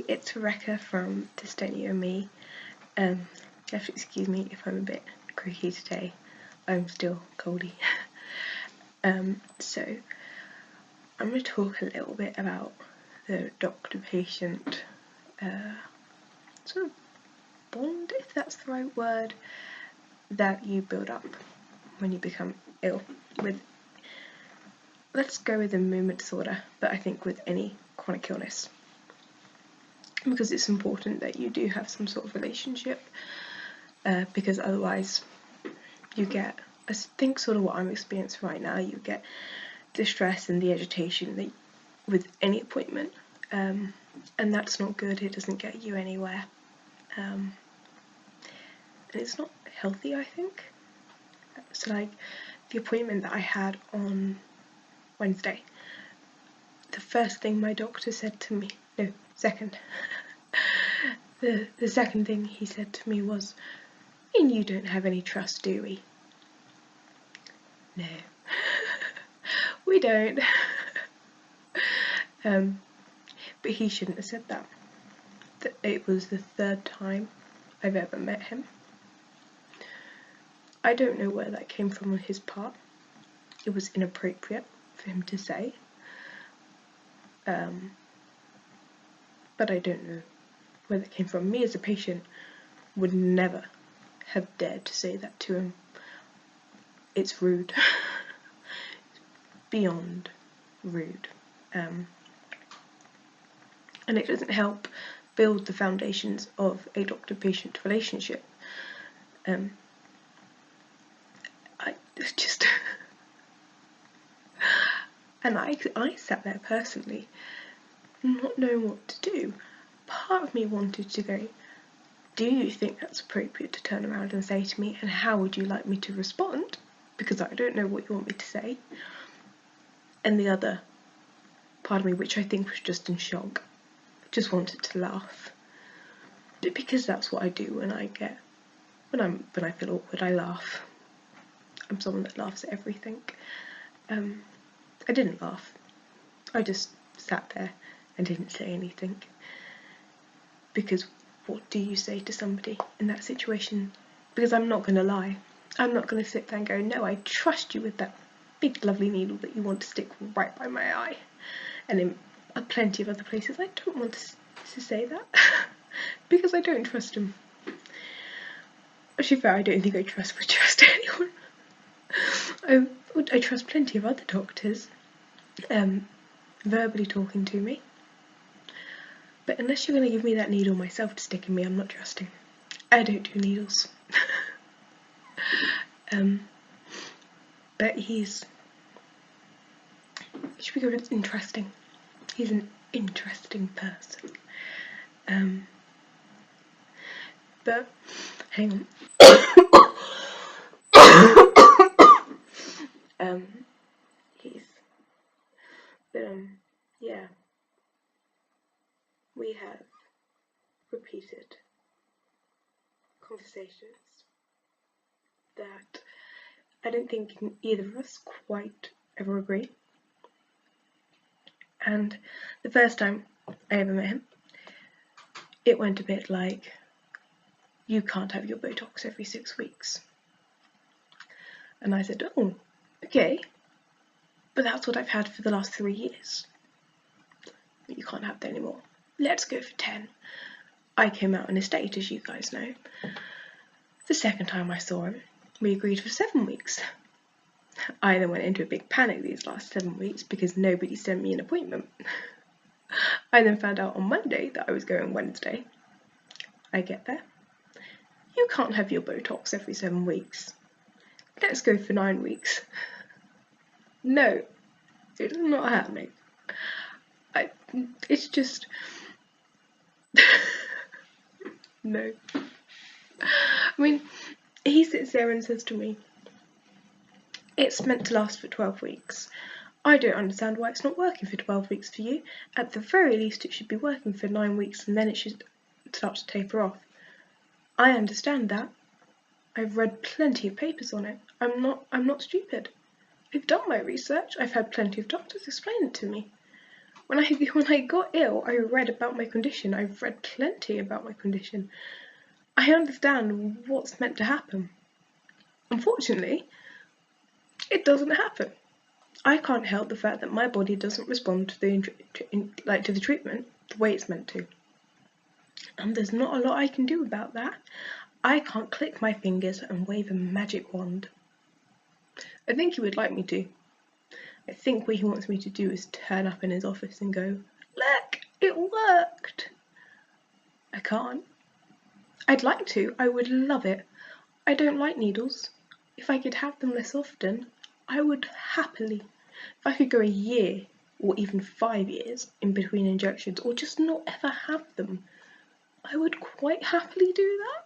it's Rebecca from Dystonia Me. You have to excuse me if I'm a bit croaky today. I'm still coldy. So I'm going to talk a little bit about the doctor-patient sort of bond, if that's the right word, that you build up when you become ill with, let's go with a movement disorder, but I think with any chronic illness, because it's important that you do have some sort of relationship, because otherwise you get, I think sort of what I'm experiencing right now, you get the stress and the agitation that, with any appointment, and that's not good. It doesn't get you anywhere, and it's not healthy, I think. So like the appointment that I had on Wednesday, the first thing my doctor said to me, no, second, the second thing he said to me was, "And you don't have any trust, do we?" No, we don't. But he shouldn't have said that. It was the third time I've ever met him. I don't know where that came from on his part. It was inappropriate for him to say. But I don't know where that came from. Me as a patient would never have dared to say that to him. It's rude. Beyond rude. And it doesn't help build the foundations of a doctor-patient relationship. I just and I sat there personally not knowing what to do. Part of me wanted to go, do you think that's appropriate to turn around and say to me, and how would you like me to respond, because I don't know what you want me to say. And the other part of me, which I think was just in shock, just wanted to laugh, but because that's what I do when I feel awkward, I laugh. I'm someone that laughs at everything. I didn't laugh. I just sat there and didn't say anything, because what do you say to somebody in that situation? Because I'm not going to lie. I'm not going to sit there and go, no, I trust you with that big lovely needle that you want to stick right by my eye. And in plenty of other places I don't want to say that because I don't trust him. Actually, fair, I don't think I trust anyone. I trust plenty of other doctors verbally talking to me, but unless you're going to give me that needle myself to stick in me, I'm not trusting. I don't do needles. But should we go with interesting? He's an interesting person. But hang on. Yeah. We have repeated conversations that I don't think either of us quite ever agree. And the first time I ever met him, it went a bit like, you can't have your Botox every 6 weeks. And I said, oh, okay, but that's what I've had for the last 3 years. But you can't have that anymore. Let's go for 10. I came out in a state, as you guys know. The second time I saw him, we agreed for 7 weeks. I then went into a big panic these last 7 weeks because nobody sent me an appointment. I then found out on Monday that I was going Wednesday. I get there. You can't have your Botox every 7 weeks. Let's go for 9 weeks. No, it's not happening. It's just... no. I mean, he sits there and says to me, it's meant to last for 12 weeks. I don't understand why it's not working for 12 weeks for you. At the very least, it should be working for 9 weeks and then it should start to taper off. I understand that. I've read plenty of papers on it. I'm not stupid. I've done my research. I've had plenty of doctors explain it to me. When I got ill, I read about my condition. I've read plenty about my condition. I understand what's meant to happen. Unfortunately, it doesn't happen. I can't help the fact that my body doesn't respond to the treatment the way it's meant to. And there's not a lot I can do about that. I can't click my fingers and wave a magic wand. I think he would like me to. I think what he wants me to do is turn up in his office and go, "Look, it worked!" I can't. I'd like to. I would love it. I don't like needles. If I could have them less often, I would happily. If I could go a year or even 5 years in between injections, or just not ever have them, I would quite happily do that.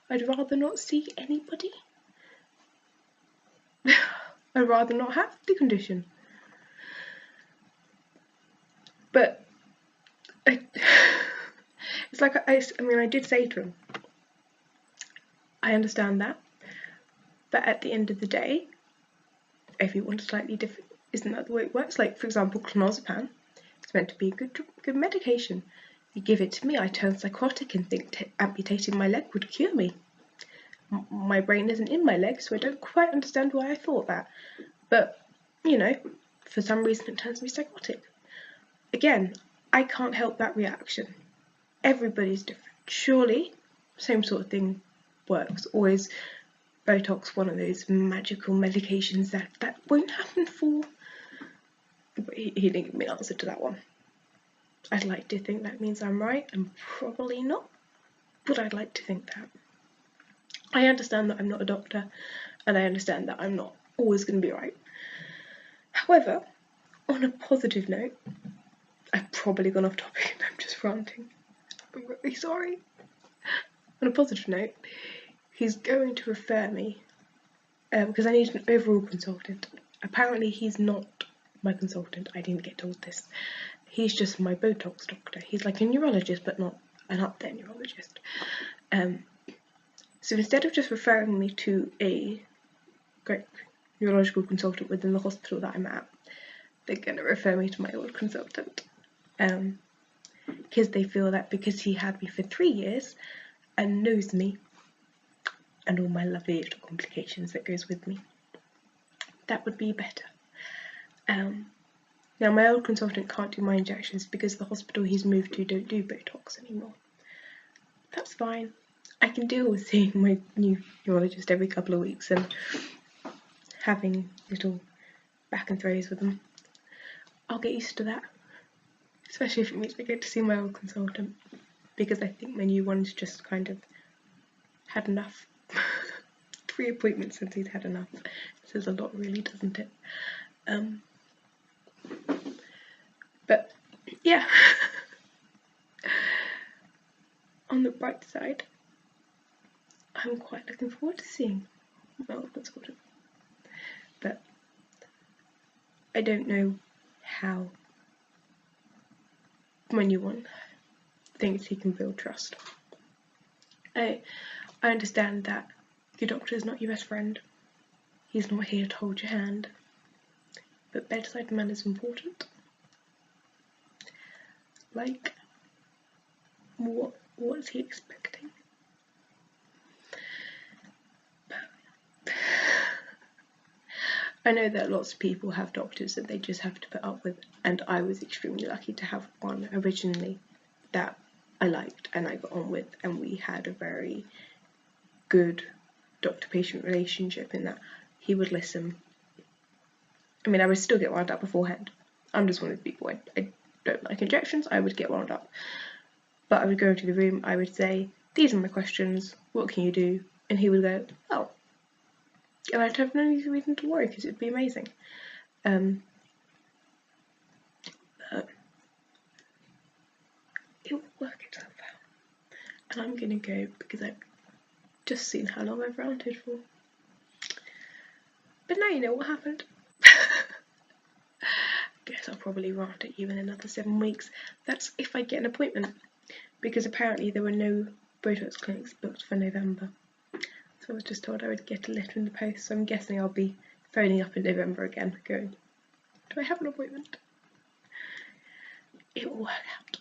I'd rather not see anybody. I'd rather not have the condition. But it's like I did say to him, I understand that, but at the end of the day, everyone's slightly different. Isn't that the way it works? Like, for example, clonazepam, it's meant to be a good medication. You give it to me, I turn psychotic and think amputating my leg would cure me. My brain isn't in my leg, so I don't quite understand why I thought that. But, you know, for some reason it turns me psychotic. Again, I can't help that reaction. Everybody's different. Surely, same sort of thing works. Always Botox, one of those magical medications that won't happen for. But he didn't give me an answer to that one. I'd like to think that means I'm right, and probably not, but I'd like to think that. I understand that I'm not a doctor, and I understand that I'm not always going to be right. However, on a positive note, I've probably gone off topic and I'm just ranting. I'm really sorry. On a positive note, he's going to refer me, because I need an overall consultant. Apparently he's not my consultant. I didn't get told this. He's just my Botox doctor. He's like a neurologist, but not an up there neurologist. So instead of just referring me to a great neurological consultant within the hospital that I'm at, they're going to refer me to my old consultant. Because they feel that because he had me for 3 years and knows me and all my lovely little complications that goes with me, that would be better. Now, my old consultant can't do my injections because the hospital he's moved to don't do Botox anymore. That's fine. I can deal with seeing my new neurologist every couple of weeks and having little back and throws with them. I'll get used to that, especially if it means I get to see my old consultant, because I think my new one's just kind of had enough. 3 appointments since he's had enough. It says a lot, really, doesn't it? But yeah. On the bright side, I'm quite looking forward to seeing my old consultant. But I don't know how my new one thinks he can build trust. I understand that your doctor is not your best friend. He's not here to hold your hand. But bedside manner is important. Like, what's he expecting? I know that lots of people have doctors that they just have to put up with, and I was extremely lucky to have one originally that I liked and I got on with, and we had a very good doctor-patient relationship in that he would listen. I mean, I would still get wound up beforehand. I'm just one of the people, I don't like injections, I would get wound up. But I would go into the room, I would say, these are my questions, what can you do? And he would go, oh. And I'd have no reason to worry because it'd be amazing. But it will work itself out. And I'm going to go because I've just seen how long I've ranted for. But now you know what happened. Guess I'll probably rant at you in another 7 weeks. That's if I get an appointment. Because apparently there were no Botox clinics booked for November. So I was just told I would get a letter in the post, so I'm guessing I'll be phoning up in November again, going, do I have an appointment? it will work out.